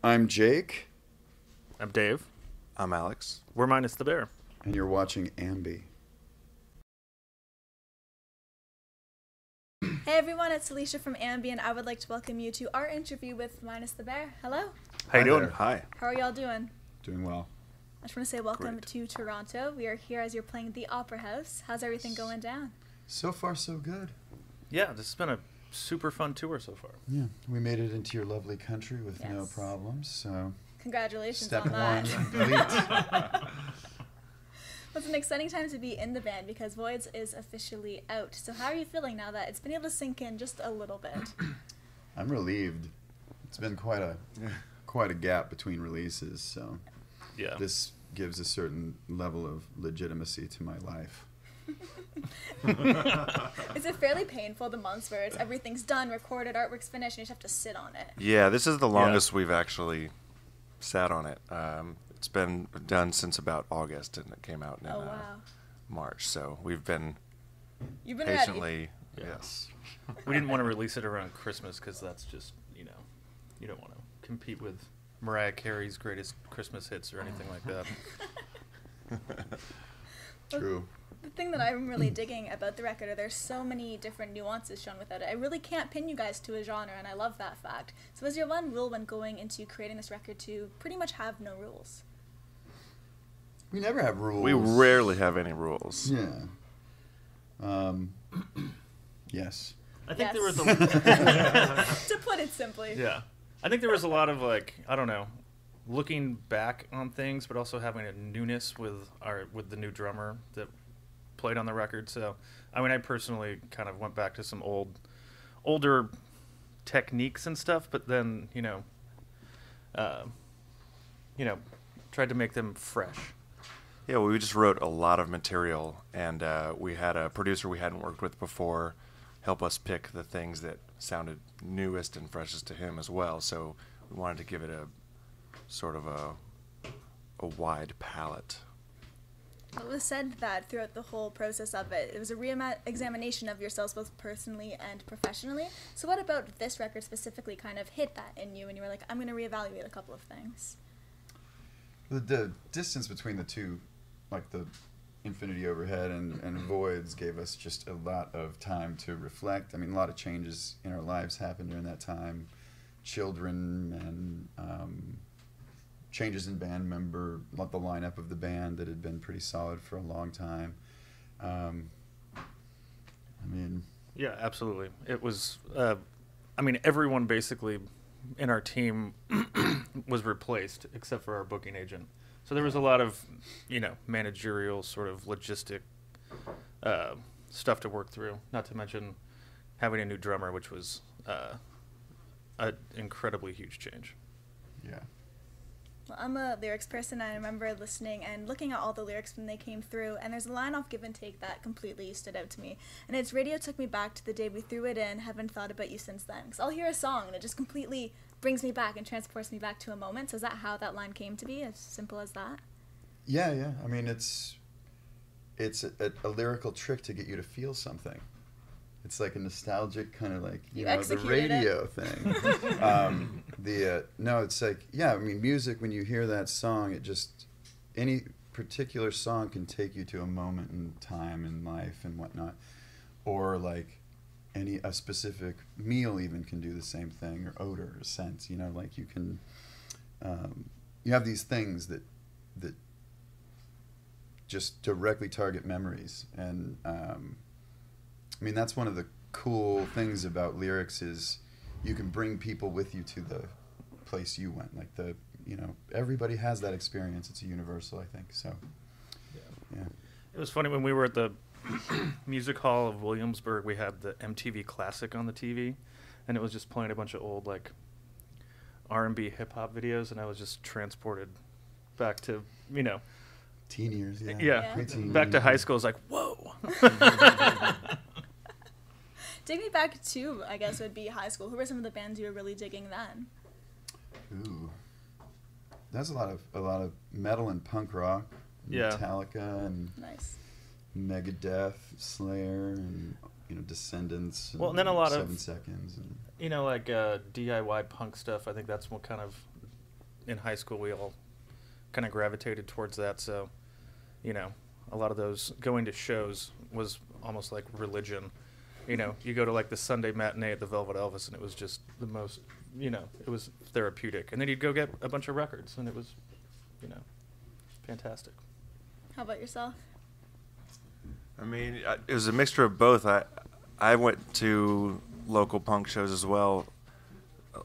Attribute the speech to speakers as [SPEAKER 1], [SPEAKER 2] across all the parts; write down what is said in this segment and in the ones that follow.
[SPEAKER 1] I'm Jake,
[SPEAKER 2] I'm Dave.
[SPEAKER 3] I'm Alex.
[SPEAKER 2] We're Minus the Bear.
[SPEAKER 1] and you're watching Ambi.
[SPEAKER 4] Hey everyone, it's Alicia from Ambi, and I would like to welcome you to our interview with Minus the Bear. Hello,
[SPEAKER 2] How you doing?
[SPEAKER 1] there.
[SPEAKER 3] Hi.
[SPEAKER 4] how are y'all doing?
[SPEAKER 1] Doing well.
[SPEAKER 4] I just want to say welcome
[SPEAKER 3] Great.
[SPEAKER 4] to Toronto. We are here as you're playing at the Opera House. How's everything going down?
[SPEAKER 1] So far, so good.
[SPEAKER 2] Yeah, this has been a super fun tour so far.
[SPEAKER 1] Yeah, we made it into your lovely country with no
[SPEAKER 4] Yes.
[SPEAKER 1] problems. So,
[SPEAKER 4] Congratulations
[SPEAKER 1] step
[SPEAKER 4] on
[SPEAKER 1] one,
[SPEAKER 4] that.
[SPEAKER 1] complete.
[SPEAKER 4] It's an exciting time to be in the band because Voids is officially out. So how are you feeling now that it's been able to sink in just a little bit?
[SPEAKER 1] I'm relieved. It's been quite a gap between releases, so
[SPEAKER 2] Yeah.
[SPEAKER 1] this gives a certain level of legitimacy to my life.
[SPEAKER 4] Is it fairly painful, the months where everything's done, recorded, artwork's finished, and you just have to sit on it?
[SPEAKER 3] Yeah, this is the longest we've actually sat on it. It's been done since about August, and it came out in
[SPEAKER 4] Oh, wow.
[SPEAKER 3] March. So we've been
[SPEAKER 4] You've been ready.
[SPEAKER 3] patiently,
[SPEAKER 2] Yeah.
[SPEAKER 3] yes.
[SPEAKER 2] We didn't want to release it around Christmas because that's just, you don't want to compete with Mariah Carey's greatest Christmas hits or anything like that.
[SPEAKER 1] True.
[SPEAKER 4] The thing that I'm really digging about the record are there's so many different nuances shown without it. I really can't pin you guys to a genre, and I love that fact. So was your one rule when going into creating this record to pretty much have no rules?
[SPEAKER 1] We never have rules.
[SPEAKER 3] We rarely have any rules.
[SPEAKER 1] Yeah. Yes.
[SPEAKER 2] I think
[SPEAKER 4] Yes.
[SPEAKER 2] there was a
[SPEAKER 4] To put it simply.
[SPEAKER 2] yeah. I think there was a lot of I don't know, looking back on things, but also having a newness with the new drummer that played on the record. So, I mean, I personally kind of went back to some older techniques and stuff, but then tried to make them fresh.
[SPEAKER 3] Yeah, well, we just wrote a lot of material, and we had a producer we hadn't worked with before help us pick the things that sounded newest and freshest to him as well. So we wanted to give it a sort of a wide palette.
[SPEAKER 4] It was said that throughout the whole process of it, it was a re-examination of yourselves both personally and professionally. So what about this record specifically kind of hit that in you and you were like, I'm going to reevaluate a couple of things?
[SPEAKER 1] The distance between the two, like the Infinity Overhead and Voids, gave us just a lot of time to reflect. I mean, a lot of changes in our lives happened during that time. Children and changes in band member, the lineup of the band that had been pretty solid for a long time. I mean...
[SPEAKER 2] Yeah, absolutely. It was, everyone basically in our team was replaced except for our booking agent. So there was a lot of, managerial sort of logistic stuff to work through, not to mention having a new drummer, which was an incredibly huge change.
[SPEAKER 1] Yeah.
[SPEAKER 4] Well, I'm a lyrics person, and I remember listening and looking at all the lyrics when they came through, and there's a line off Give and Take that completely stood out to me. And it's Radio took me back to the day we threw it in, haven't thought about you since then. Because I'll hear a song, and it just completely brings me back and transports me back to a moment. So is that how that line came to be, as simple as that?
[SPEAKER 1] Yeah. I mean, it's a lyrical trick to get you to feel something. It's like a nostalgic kind of like,
[SPEAKER 4] You
[SPEAKER 1] the
[SPEAKER 4] executed
[SPEAKER 1] radio thing. No, it's like, I mean, music, when you hear that song, it just, any particular song can take you to a moment in time in life and whatnot. Or like a specific meal even can do the same thing, or odor or scent, like you can, you have these things that just directly target memories. And I mean, that's one of the cool things about lyrics is you can bring people with you to the place you went. Like everybody has that experience. It's a universal, I think. So, yeah.
[SPEAKER 2] It was funny when we were at the Music Hall of Williamsburg, we had the MTV Classic on the TV, and it was just playing a bunch of old R&B hip hop videos, and I was just transported back to,
[SPEAKER 1] Teen years, yeah.
[SPEAKER 4] Yeah.
[SPEAKER 1] Preteen.
[SPEAKER 2] back to high school. I was like, whoa.
[SPEAKER 4] Take me back to, I guess, would be high school. Who were some of the bands you were really digging then?
[SPEAKER 1] Ooh. There's a lot of metal and punk rock.
[SPEAKER 2] Yeah.
[SPEAKER 1] Metallica and
[SPEAKER 4] Nice.
[SPEAKER 1] Megadeth, Slayer, and Descendants.
[SPEAKER 2] Well, and then a lot of
[SPEAKER 1] 7 Seconds. And
[SPEAKER 2] DIY punk stuff. I think that's what kind of in high school we all kind of gravitated towards that. So, you know, a lot of those going to shows was almost like religion. You know, you go to like the Sunday matinee at the Velvet Elvis, and it was just the most, you know, it was therapeutic. And then you'd go get a bunch of records, and it was, you know, fantastic.
[SPEAKER 4] How about yourself?
[SPEAKER 3] I mean, it was a mixture of both. I went to local punk shows as well.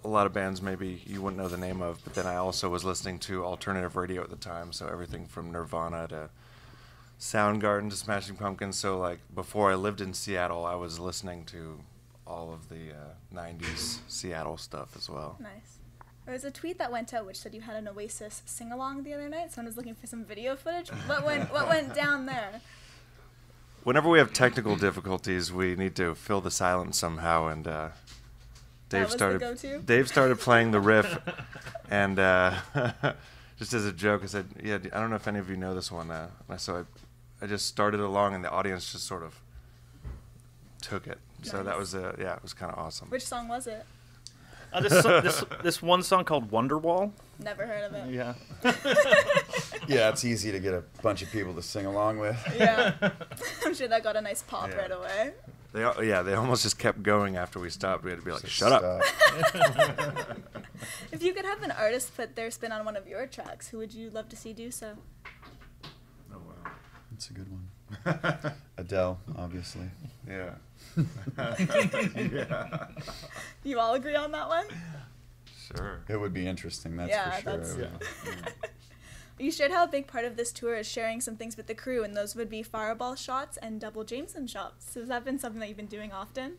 [SPEAKER 3] A lot of bands maybe you wouldn't know the name of, but then I also was listening to alternative radio at the time, so everything from Nirvana to Soundgarden to Smashing Pumpkins. So like before I lived in Seattle, I was listening to all of the 90s Seattle stuff as well.
[SPEAKER 4] Nice. There was a tweet that went out which said you had an Oasis sing-along the other night. Someone was looking for some video footage. What went down there?
[SPEAKER 3] Whenever we have technical difficulties, we need to fill the silence somehow, and Dave
[SPEAKER 4] was the go-to?
[SPEAKER 3] Dave started playing the riff, and just as a joke, I said, "Yeah, I don't know if any of you know this one." So I just started along, and the audience just sort of took it. So
[SPEAKER 4] Nice.
[SPEAKER 3] that was it was kind of awesome.
[SPEAKER 4] Which song was it?
[SPEAKER 2] This one song called Wonderwall.
[SPEAKER 4] Never heard of it.
[SPEAKER 2] Yeah.
[SPEAKER 1] Yeah, it's easy to get a bunch of people to sing along with.
[SPEAKER 4] Yeah. I'm sure that got a nice pop
[SPEAKER 3] Yeah.
[SPEAKER 4] right away.
[SPEAKER 3] They almost just kept going after we stopped. We had to be like,
[SPEAKER 1] So
[SPEAKER 3] "Shut up."
[SPEAKER 4] If you could have an artist put their spin on one of your tracks, who would you love to see do so?
[SPEAKER 3] Oh wow.
[SPEAKER 1] That's a good one. Adele, obviously.
[SPEAKER 3] Yeah.
[SPEAKER 4] You all agree on that one?
[SPEAKER 3] Sure.
[SPEAKER 1] It would be interesting, that's
[SPEAKER 4] Yeah,
[SPEAKER 1] for sure.
[SPEAKER 4] that's-
[SPEAKER 1] Yeah.
[SPEAKER 4] You shared how a big part of this tour is sharing some things with the crew, and those would be fireball shots and double Jameson shots. So has that been something that you've been doing often?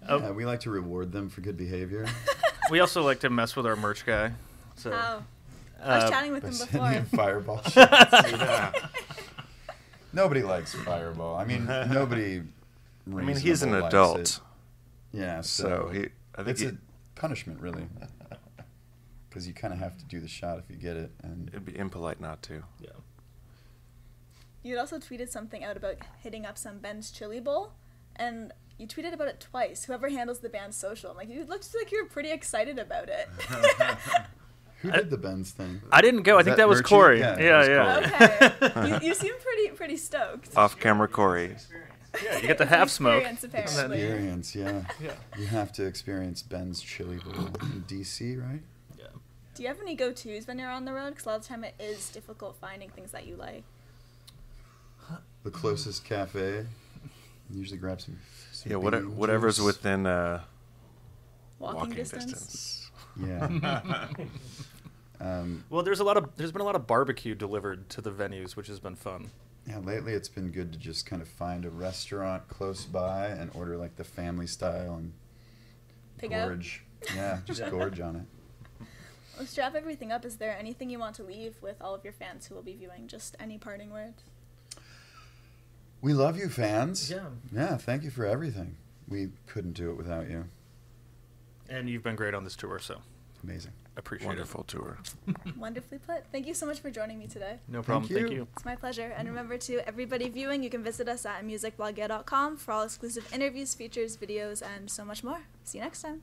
[SPEAKER 2] Oh.
[SPEAKER 1] Yeah, we like to reward them for good behavior.
[SPEAKER 2] We also like to mess with our merch guy. So
[SPEAKER 4] How? I was chatting with
[SPEAKER 1] By
[SPEAKER 4] him
[SPEAKER 1] sending in
[SPEAKER 4] before.
[SPEAKER 1] fireball shots. Yeah. Nobody likes fireball. I mean, nobody.
[SPEAKER 3] I mean, he's an
[SPEAKER 1] reasonable likes
[SPEAKER 3] adult,
[SPEAKER 1] it. Yeah,
[SPEAKER 3] so I think
[SPEAKER 1] it's a punishment, really, because you kind of have to do the shot if you get it. And
[SPEAKER 3] it'd be impolite not to.
[SPEAKER 2] yeah.
[SPEAKER 4] You had also tweeted something out about hitting up some Ben's Chili Bowl, and you tweeted about it twice. Whoever handles the band's social, I'm like, you looked like you were pretty excited about it.
[SPEAKER 1] who did the Benz thing?
[SPEAKER 2] I didn't go. I
[SPEAKER 1] Was
[SPEAKER 2] think
[SPEAKER 1] that
[SPEAKER 2] that was
[SPEAKER 1] Murchie?
[SPEAKER 2] Corey.
[SPEAKER 1] Yeah,
[SPEAKER 2] Yeah,
[SPEAKER 1] it was
[SPEAKER 2] yeah.
[SPEAKER 4] Okay, you seem pretty stoked.
[SPEAKER 3] Off-camera Corey.
[SPEAKER 2] Yeah, you get the half smoke.
[SPEAKER 4] Experience, apparently.
[SPEAKER 1] Experience, yeah.
[SPEAKER 2] Yeah.
[SPEAKER 1] You have to experience Ben's Chili Bowl in DC, right?
[SPEAKER 2] Yeah.
[SPEAKER 4] Do you have any go-tos when you're on the road? Because a lot of the time it is difficult finding things that you like.
[SPEAKER 1] The closest cafe. Usually grab some
[SPEAKER 3] Yeah,
[SPEAKER 1] bean
[SPEAKER 3] whatever's
[SPEAKER 1] juice.
[SPEAKER 3] within
[SPEAKER 4] Walking distance.
[SPEAKER 1] Yeah.
[SPEAKER 2] Well, there's been a lot of barbecue delivered to the venues, which has been fun.
[SPEAKER 1] Yeah, lately it's been good to just kind of find a restaurant close by and order like the family style and
[SPEAKER 4] Pig out?
[SPEAKER 1] gorge. Yeah, just
[SPEAKER 2] Yeah.
[SPEAKER 1] gorge on it.
[SPEAKER 4] Let's wrap everything up. Is there anything you want to leave with all of your fans who will be viewing? Just any parting words?
[SPEAKER 1] We love you, fans.
[SPEAKER 2] Yeah.
[SPEAKER 1] Yeah, thank you for everything. We couldn't do it without you.
[SPEAKER 2] And you've been great on this tour, so
[SPEAKER 1] Amazing.
[SPEAKER 2] appreciate
[SPEAKER 3] wonderful tour.
[SPEAKER 4] Wonderfully put. Thank you so much for joining me today.
[SPEAKER 2] it. No problem. Thank
[SPEAKER 1] you.
[SPEAKER 2] you.
[SPEAKER 4] It's my pleasure. And remember, to everybody viewing, you can visit us at musicblogger.com for all exclusive interviews, features, videos, and so much more. See you next time.